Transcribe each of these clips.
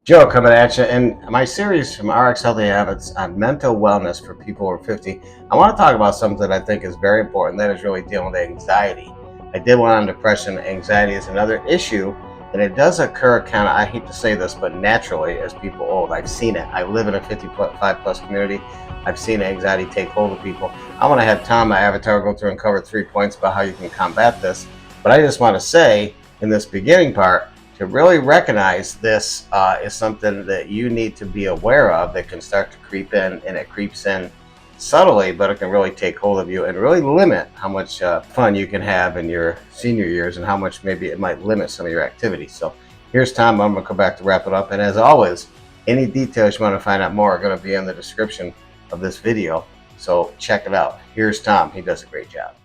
Joe coming at you in my series from RX Healthy Habits on mental wellness for people over 50. I want to talk about something that I think is very important. That is really dealing with anxiety. I did one on depression. Anxiety is another issue, and it does occur kind of, I hate to say this, but naturally as people old. I've seen it. I live in a 55 plus community. I've seen anxiety take hold of people. I want to have Tom, my avatar, go through and cover 3 points about how you can combat this. But I just want to say in this beginning part, to really recognize this is something that you need to be aware of that can start to creep in, and it creeps in subtly, but it can really take hold of you and really limit how much fun you can have in your senior years and how much maybe it might limit some of your activities. So here's Tom. I'm going to come back to wrap it up. And as always, any details you want to find out more are going to be in the description of this video. So check it out. Here's Tom. He does a great job.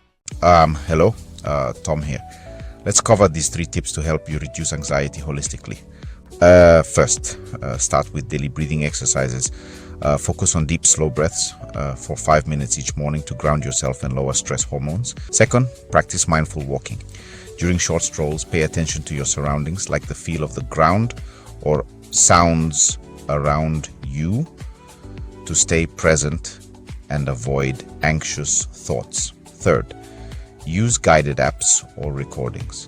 Hello, Tom here. Let's cover these 3 tips to help you reduce anxiety holistically. First, start with daily breathing exercises. Focus on deep, slow breaths for 5 minutes each morning to ground yourself and lower stress hormones. Second, practice mindful walking. During short strolls, pay attention to your surroundings, like the feel of the ground or sounds around you, to stay present and avoid anxious thoughts. Third, use guided apps or recordings.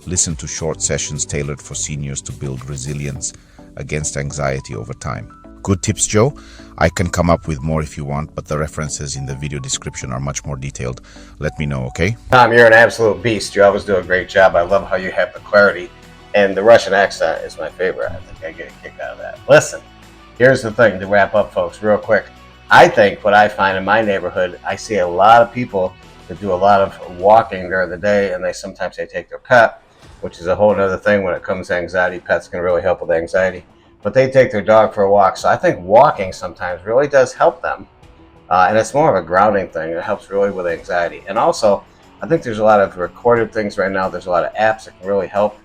Listen to short sessions tailored for seniors to build resilience against anxiety over time. Good tips, Joe. I can come up with more if you want, but the references in the video description are much more detailed. Let me know, okay? Tom, you're an absolute beast. You always do a great job. I love how you have the clarity, and the Russian accent is my favorite. I think I get a kick out of that. Listen, here's the thing to wrap up, folks, real quick. I think what I find in my neighborhood, I see a lot of people that do a lot of walking during the day, and sometimes they take their pet, which is a whole other thing when it comes to anxiety. Pets can really help with anxiety, but they take their dog for a walk. So I think walking sometimes really does help them, and it's more of a grounding thing. It helps really with anxiety. And also, I think there's a lot of recorded things right now. There's a lot of apps that can really help.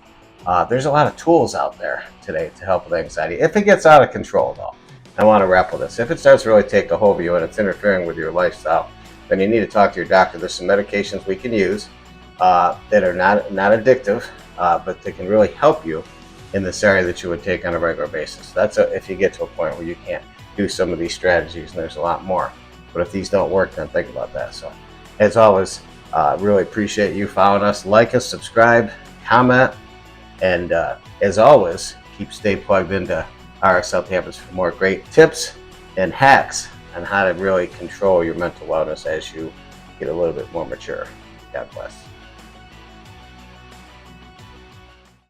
There's a lot of tools out there today to help with anxiety. If it gets out of control, though, I want to wrap with this. If it starts to really take a hold of you and it's interfering with your lifestyle, then you need to talk to your doctor. There's some medications we can use that are not addictive, but they can really help you in this area that you would take on a regular basis. That's if you get to a point where you can't do some of these strategies, and there's a lot more. But if these don't work, then think about that. So as always, really appreciate you following us. Like us, subscribe, comment, and as always, stay plugged into RX Healthy Habits for more great tips and hacks on how to really control your mental wellness as you get a little bit more mature. God bless.